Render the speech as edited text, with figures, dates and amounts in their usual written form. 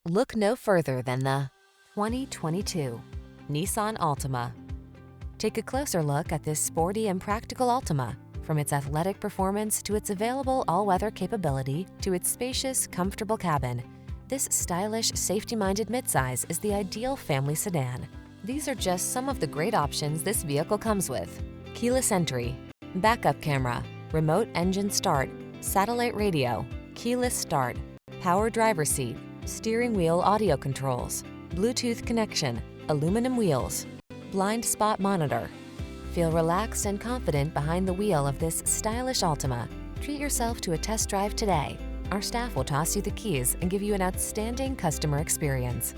Look no further than the 2022 Nissan Altima. Take a closer look at this sporty and practical Altima. From its athletic performance to its available all-weather capability to its spacious, comfortable cabin, this stylish, safety-minded midsize is the ideal family sedan. These are just some of the great options this vehicle comes with: keyless entry, backup camera, remote engine start, satellite radio, keyless start, power driver's seat, steering wheel audio controls, Bluetooth connection, aluminum wheels, blind spot monitor. Feel relaxed and confident behind the wheel of this stylish Altima. Treat yourself to a test drive today. Our staff will toss you the keys and give you an outstanding customer experience.